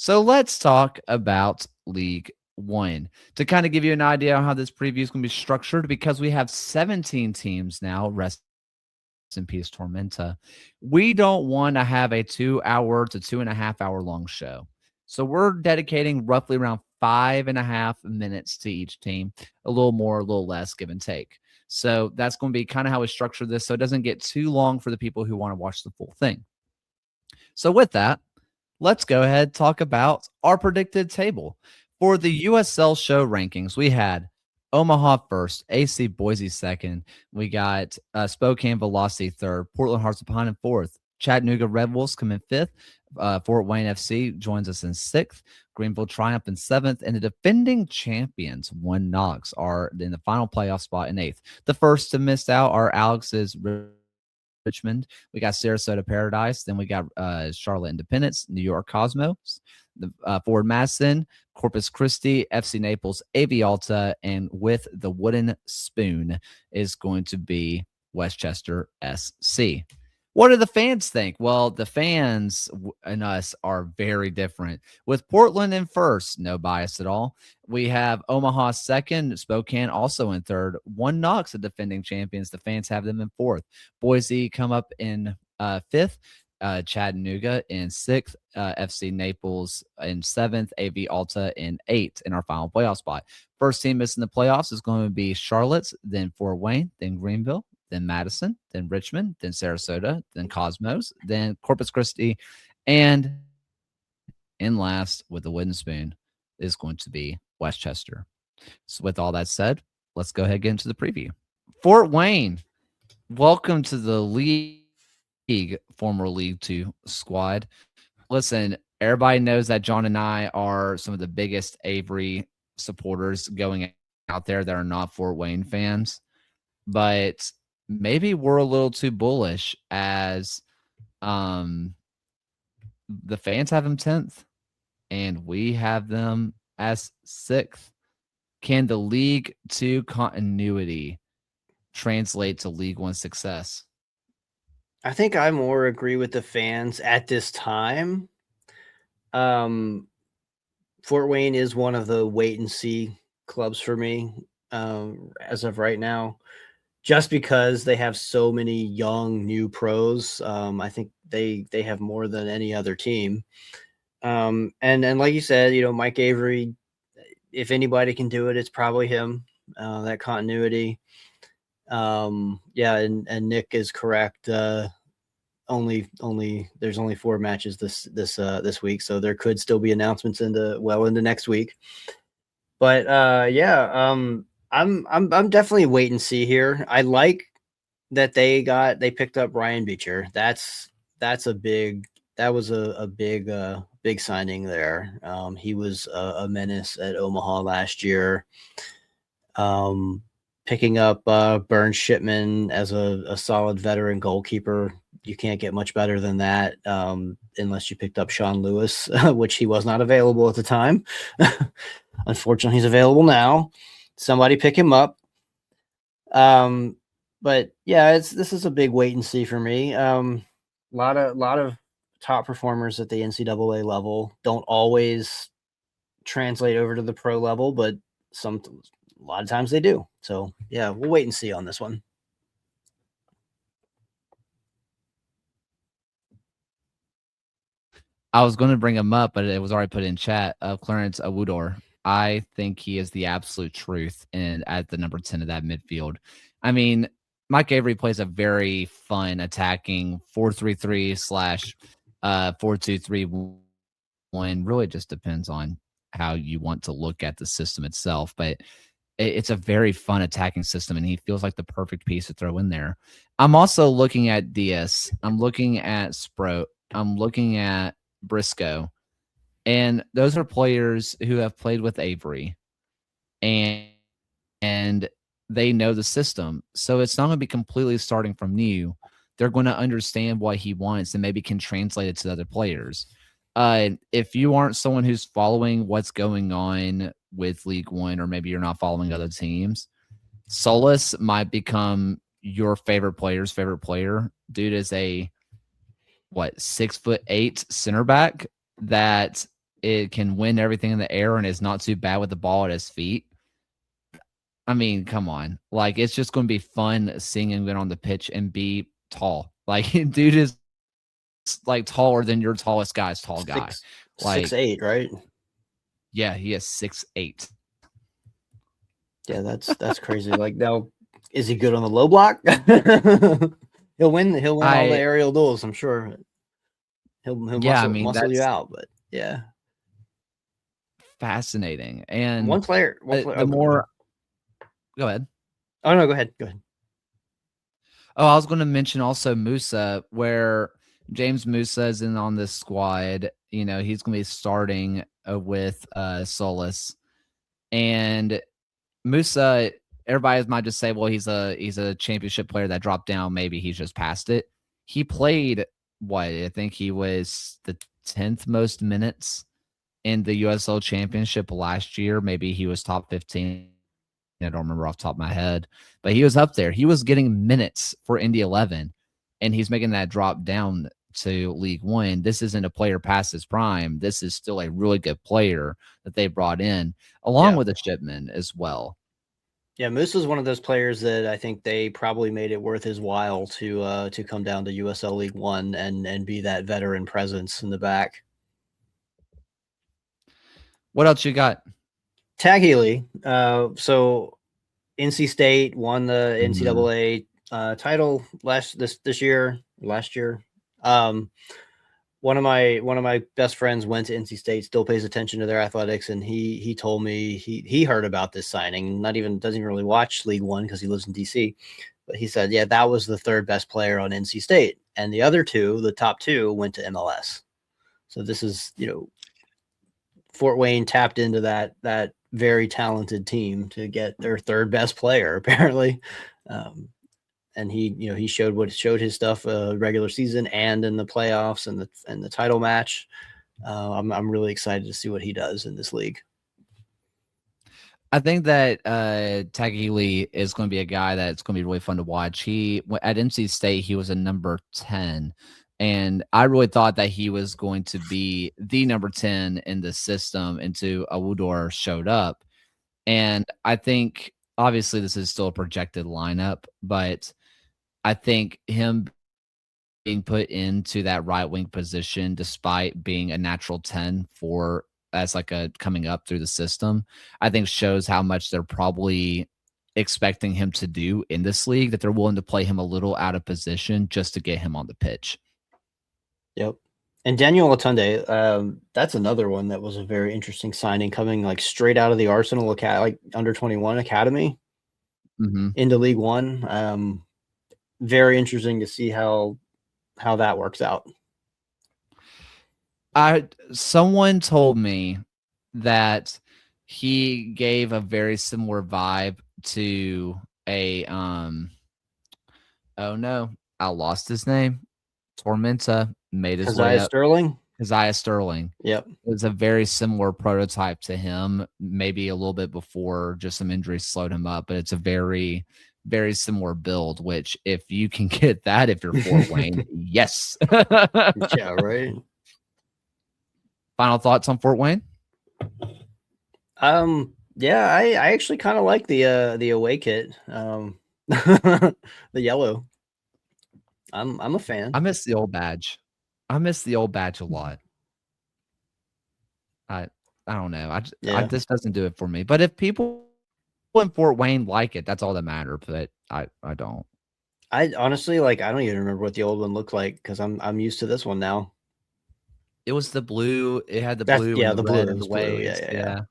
So let's talk about League One to kind of give you an idea on how this preview is going to be structured because we have 17 teams now. Rest in peace, Tormenta. We don't want to have a 2 hour to 2.5 hour long show. So we're dedicating roughly around 5.5 minutes to each team, a little more, a little less, give and take. So that's going to be kind of how we structure this so it doesn't get too long for the people who want to watch the full thing. So with that, let's go ahead and talk about our predicted table. For the USL show rankings, we had Omaha first, AC Boise second. We got Spokane Velocity third, Portland Hearts of Pine in fourth, Chattanooga Red Wolves come in fifth, Fort Wayne FC joins us in sixth, Greenville Triumph in seventh, and the defending champions, One Knox, are in the final playoff spot in eighth. The first to miss out are Alex's Richmond. We got Sarasota Paradise. Then we got Charlotte Independence, New York Cosmos, the Ford Madison, Corpus Christi, FC Naples, AV Alta, and with the wooden spoon is going to be Westchester SC. What do the fans think? Well, the fans and us are very different. With Portland in first, no bias at all. We have Omaha second, Spokane also in third. One Knox, the defending champions. The fans have them in fourth. Boise come up in fifth. Chattanooga in sixth. FC Naples in seventh. AV Alta in eighth in our final playoff spot. First team missing the playoffs is going to be Charlotte, then Fort Wayne, then Greenville, then Madison, then Richmond, then Sarasota, then Cosmos, then Corpus Christi, and in last with the wooden spoon is going to be Westchester. So with all that said, let's go ahead and get into the preview. Fort Wayne, welcome to the league, former League Two squad. Listen, everybody knows that John and I are some of the biggest Avery supporters going out there that are not Fort Wayne fans, but maybe we're a little too bullish as the fans have them 10th and we have them as 6th. Can the League Two continuity translate to League One success? I think I more agree with the fans at this time. Fort Wayne is one of the wait and see clubs for me as of right now, just because they have so many young new pros. I think they have more than any other team. And like you said, Mike Avery, if anybody can do it, it's probably him. That continuity. Yeah, and Nick is correct. There's only 4 matches this week, so there could still be announcements into next week. But I'm definitely wait and see here. I like that they picked up Ryan Beecher. That was a big signing there. He was a menace at Omaha last year. Picking up Burns Shipman as a solid veteran goalkeeper. You can't get much better than that unless you picked up Sean Lewis, which he was not available at the time. Unfortunately, he's available now. Somebody pick him up. But yeah, this is a big wait and see for me. A lot of top performers at the NCAA level don't always translate over to the pro level, but a lot of times they do. So yeah, we'll wait and see on this one. I was going to bring him up, but it was already put in chat of Clarence Awudor. I think he is the absolute truth at the number 10 of that midfield. I mean, Mike Avery plays a very fun attacking 4-3-3 / 4-2-3-1. Really just depends on how you want to look at the system itself, but it's a very fun attacking system, and he feels like the perfect piece to throw in there. I'm also looking at Diaz. I'm looking at Sproat. I'm looking at Briscoe, and those are players who have played with Avery, and they know the system. So it's not going to be completely starting from new. They're going to understand what he wants and maybe can translate it to other players. If you aren't someone who's following what's going on with League One, or maybe you're not following other teams, Solis might become your favorite player's favorite player. Dude is a 6'8" center back that it can win everything in the air and is not too bad with the ball at his feet. I mean, come on. Like, it's just going to be fun seeing him get on the pitch and be tall. Like, dude is like taller than your tallest guy's tall guy. Like 6'8", right? Yeah, he is 6'8". Yeah, that's crazy. Like, now, is he good on the low block? He'll win all the aerial duels, I'm sure. He'll muscle you out, but yeah. Fascinating. And one player. Go ahead. Oh no, go ahead. Oh, I was going to mention also Musa, where James Musa is in on this squad. You know, he's going to be starting with Solis. And Musa, everybody might just say, well, he's a championship player that dropped down. Maybe he's just past it. He played I think he was the 10th most minutes in the USL Championship last year. Maybe he was top 15. I don't remember off the top of my head, but he was up there. He was getting minutes for Indy 11, and he's making that drop down to League One. This isn't a player past his prime. This is still a really good player that they brought in, along with a Shipman as well. Yeah, Moose is one of those players that I think they probably made it worth his while to come down to USL League One and be that veteran presence in the back. What else you got? Tag Healy. So NC State won the NCAA title last year. One of my best friends went to NC State, still pays attention to their athletics, and he told me he heard about this signing. Doesn't even really watch League One because he lives in DC, but he said, yeah, that was the third best player on NC State, and the other two, the top two, went to MLS. So this is, Fort Wayne tapped into that very talented team to get their third best player apparently. And he showed his stuff regular season and in the playoffs and the title match. I'm really excited to see what he does in this league. I think that Tag Healy is going to be a guy that's going to be really fun to watch. He at NC State, he was a number 10, and I really thought that he was going to be the number 10 in the system until Awudor showed up. And I think obviously this is still a projected lineup, but I think him being put into that right wing position, despite being a natural 10 as like a coming up through the system, I think shows how much they're probably expecting him to do in this league, that they're willing to play him a little out of position just to get him on the pitch. Yep. And Daniel Atunde, that's another one that was a very interesting signing, coming like straight out of the Arsenal like under 21 academy into League One. Very interesting to see how that works out. Someone told me that he gave a very similar vibe to a oh no, I lost his name. Tormenta made his way up. Keziah Sterling. Yep. It was a very similar prototype to him, maybe a little bit before just some injuries slowed him up, but it's a very, very similar build, which if you can get that, if you're Fort Wayne, yes. Yeah, right. Final thoughts on Fort Wayne? Yeah, I actually kind of like the away kit. The yellow. I'm a fan. I miss the old badge. I miss the old badge a lot. I don't know. This doesn't do it for me. But if people in Fort Wayne like it, that's all that matters. But I don't. I honestly, I don't even remember what the old one looked like because I'm used to this one now. It was the blue. It had the blue. Yeah, and the red blue. and the waves. Yeah.